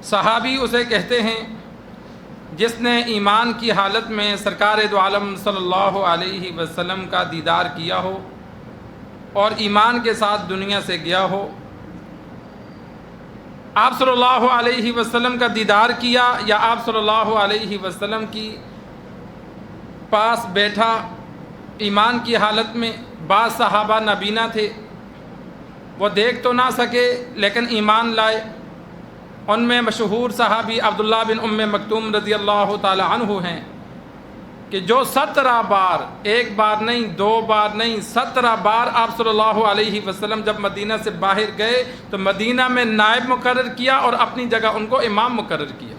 صحابی اسے کہتے ہیں جس نے ایمان کی حالت میں سرکار دو عالم صلی اللہ علیہ وسلم کا دیدار کیا ہو اور ایمان کے ساتھ دنیا سے گیا ہو۔ آپ صلی اللہ علیہ وسلم کا دیدار کیا یا آپ صلی اللہ علیہ وسلم کی پاس بیٹھا ایمان کی حالت میں۔ بعض صحابہ نابینا تھے، وہ دیکھ تو نہ سکے لیکن ایمان لائے۔ ان میں مشہور صحابی عبداللہ بن ام مکتوم رضی اللہ تعالی عنہ ہیں کہ جو 17 بار، ایک بار نہیں، 2 بار نہیں، 17 بار آپ صلی اللہ علیہ وسلم جب مدینہ سے باہر گئے تو مدینہ میں نائب مقرر کیا اور اپنی جگہ ان کو امام مقرر کیا۔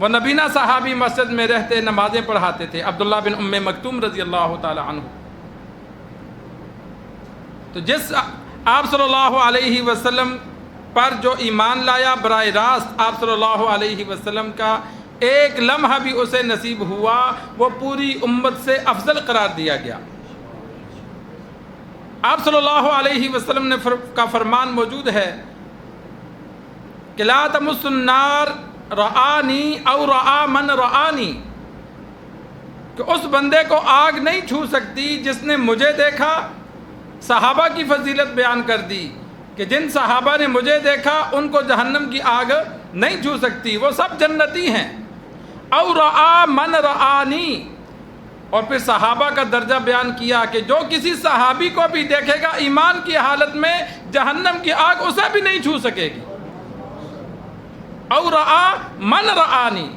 وہ نبینا صحابی مسجد میں رہتے نمازیں پڑھاتے تھے، عبداللہ بن ام مکتوم رضی اللہ تعالی عنہ۔ تو جس آپ صلی اللہ علیہ وسلم پر جو ایمان لایا، براہ راست آپ صلی اللہ علیہ وسلم کا ایک لمحہ بھی اسے نصیب ہوا، وہ پوری امت سے افضل قرار دیا گیا۔ آپ صلی اللہ علیہ وسلم نے کا فرمان موجود ہے کہ لا تمس النار رآنی او رآ من رآنی، کہ اس بندے کو آگ نہیں چھو سکتی جس نے مجھے دیکھا۔ صحابہ کی فضیلت بیان کر دی کہ جن صحابہ نے مجھے دیکھا ان کو جہنم کی آگ نہیں چھو سکتی، وہ سب جنتی ہیں۔ او رآ من رآنی، اور پھر صحابہ کا درجہ بیان کیا کہ جو کسی صحابی کو بھی دیکھے گا ایمان کی حالت میں، جہنم کی آگ اسے بھی نہیں چھو سکے گی۔ او رآ من رآنی،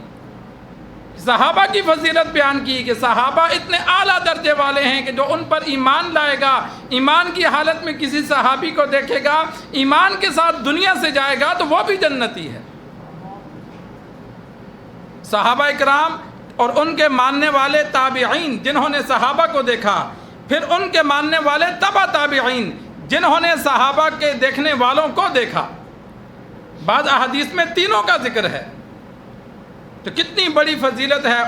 صحابہ کی فضیلت بیان کی کہ صحابہ اتنے اعلیٰ درجے والے ہیں کہ جو ان پر ایمان لائے گا، ایمان کی حالت میں کسی صحابی کو دیکھے گا، ایمان کے ساتھ دنیا سے جائے گا تو وہ بھی جنتی ہے۔ صحابہ اکرام اور ان کے ماننے والے تابعین جنہوں نے صحابہ کو دیکھا، پھر ان کے ماننے والے تبع تابعین جنہوں نے صحابہ کے دیکھنے والوں کو دیکھا۔ بعض احادیث میں تینوں کا ذکر ہے۔ تو کتنی بڑی فضیلت ہے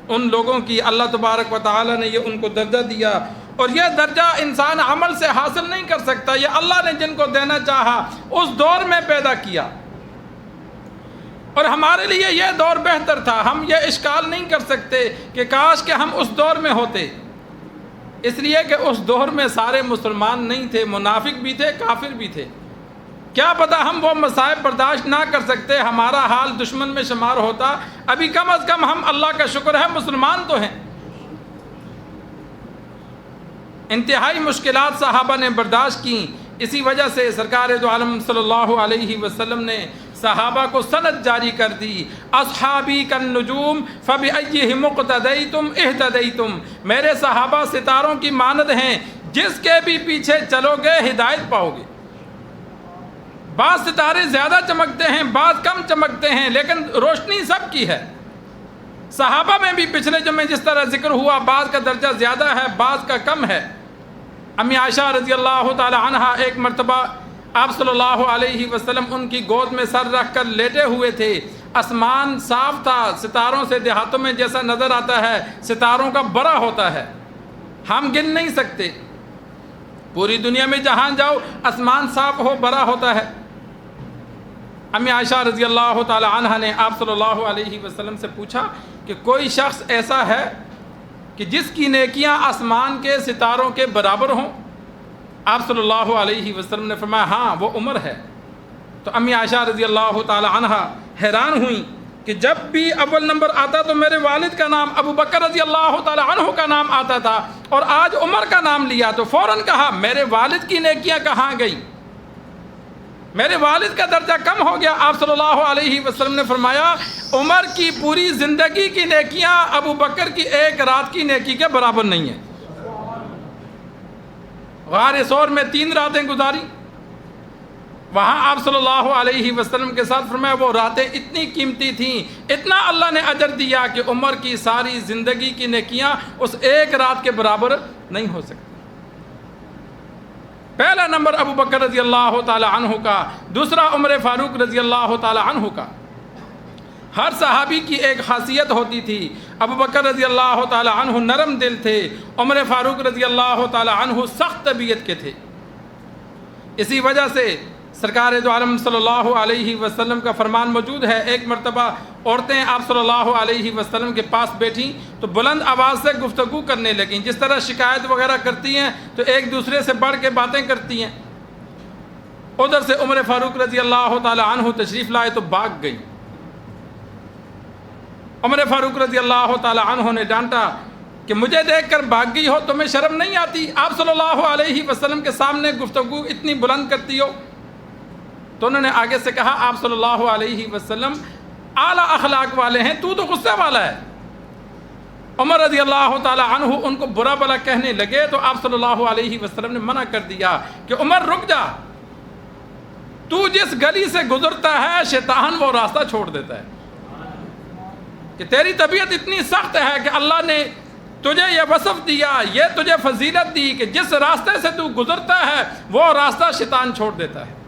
ان لوگوں کی، اللہ تبارک و تعالی نے یہ ان کو درجہ دیا، اور یہ درجہ انسان عمل سے حاصل نہیں کر سکتا، یہ اللہ نے جن کو دینا چاہا اس دور میں پیدا کیا۔ اور ہمارے لیے یہ دور بہتر تھا، ہم یہ اشکال نہیں کر سکتے کہ کاش کہ ہم اس دور میں ہوتے، اس لیے کہ اس دور میں سارے مسلمان نہیں تھے، منافق بھی تھے، کافر بھی تھے۔ کیا پتہ ہم وہ مصائب برداشت نہ کر سکتے، ہمارا حال دشمن میں شمار ہوتا۔ ابھی کم از کم ہم اللہ کا شکر ہے مسلمان تو ہیں۔ انتہائی مشکلات صحابہ نے برداشت کی، اسی وجہ سے سرکار دو عالم صلی اللہ علیہ وسلم نے صحابہ کو سند جاری کر دی، اصحابی کالنجوم فبأیہم اقتدیتم اہتدیتم، میرے صحابہ ستاروں کی مانند ہیں، جس کے بھی پیچھے چلو گے ہدایت پاؤ گے۔ بعض ستارے زیادہ چمکتے ہیں، بعض کم چمکتے ہیں، لیکن روشنی سب کی ہے۔ صحابہ میں بھی پچھلے جمعے جس طرح ذکر ہوا، بعض کا درجہ زیادہ ہے، بعض کا کم ہے۔ امی عائشہ رضی اللہ تعالی عنہا ایک مرتبہ آپ صلی اللہ علیہ وسلم ان کی گود میں سر رکھ کر لیٹے ہوئے تھے، آسمان صاف تھا، ستاروں سے دیہاتوں میں جیسا نظر آتا ہے ستاروں کا بڑا ہوتا ہے، ہم گن نہیں سکتے۔ پوری دنیا میں جہاں جاؤ آسمان صاف ہو بڑا ہوتا ہے۔ امی عائشہ رضی اللہ تعالی عنہ نے آپ صلی اللہ علیہ وسلم سے پوچھا کہ کوئی شخص ایسا ہے کہ جس کی نیکیاں آسمان کے ستاروں کے برابر ہوں؟ آپ صلی اللہ علیہ وسلم نے فرمایا ہاں، وہ عمر ہے۔ تو امی عائشہ رضی اللہ تعالی عنہ حیران ہوئیں کہ جب بھی اول نمبر آتا تو میرے والد کا نام ابو بکر رضی اللہ تعالی عنہ کا نام آتا تھا، اور آج عمر کا نام لیا تو فوراً کہا میرے والد کی نیکیاں کہاں گئیں، میرے والد کا درجہ کم ہو گیا۔ آپ صلی اللہ علیہ وسلم نے فرمایا عمر کی پوری زندگی کی نیکیاں ابو بکر کی ایک رات کی نیکی کے برابر نہیں ہیں۔ غار ثور میں 3 راتیں گزاری، وہاں آپ صلی اللہ علیہ وسلم کے ساتھ فرمایا وہ راتیں اتنی قیمتی تھیں، اتنا اللہ نے اجر دیا کہ عمر کی ساری زندگی کی نیکیاں اس ایک رات کے برابر نہیں ہو سکتی۔ پہلا نمبر ابو بکر رضی اللہ تعالی عنہ کا، دوسرا عمر فاروق رضی اللہ تعالی عنہ کا۔ ہر صحابی کی ایک خاصیت ہوتی تھی، ابو بکر رضی اللہ تعالی عنہ نرم دل تھے، عمر فاروق رضی اللہ تعالی عنہ سخت طبیعت کے تھے۔ اسی وجہ سے سرکار دو عالم صلی اللہ علیہ وسلم کا فرمان موجود ہے، ایک مرتبہ عورتیں آپ صلی اللہ علیہ وسلم کے پاس بیٹھیں تو بلند آواز سے گفتگو کرنے لگیں، جس طرح شکایت وغیرہ کرتی ہیں تو ایک دوسرے سے بڑھ کے باتیں کرتی ہیں۔ ادھر سے عمر فاروق رضی اللہ تعالی عنہ تشریف لائے تو بھاگ گئی۔ عمر فاروق رضی اللہ تعالی عنہ نے ڈانٹا کہ مجھے دیکھ کر بھاگ گئی ہو، تمہیں شرم نہیں آتی؟ آپ صلی اللہ علیہ وسلم کے سامنے گفتگو اتنی بلند کرتی ہو؟ تو انہوں نے آگے سے کہا آپ صلی اللہ علیہ وسلم اعلیٰ اخلاق والے ہیں، تو غصے والا ہے۔ عمر رضی اللہ تعالی عنہ ان کو برا بلا کہنے لگے تو آپ صلی اللہ علیہ وسلم نے منع کر دیا کہ عمر رک جا، تو جس گلی سے گزرتا ہے شیطان وہ راستہ چھوڑ دیتا ہے، کہ تیری طبیعت اتنی سخت ہے کہ اللہ نے تجھے یہ وصف دیا، یہ تجھے فضیلت دی کہ جس راستے سے تو گزرتا ہے وہ راستہ شیطان چھوڑ دیتا ہے۔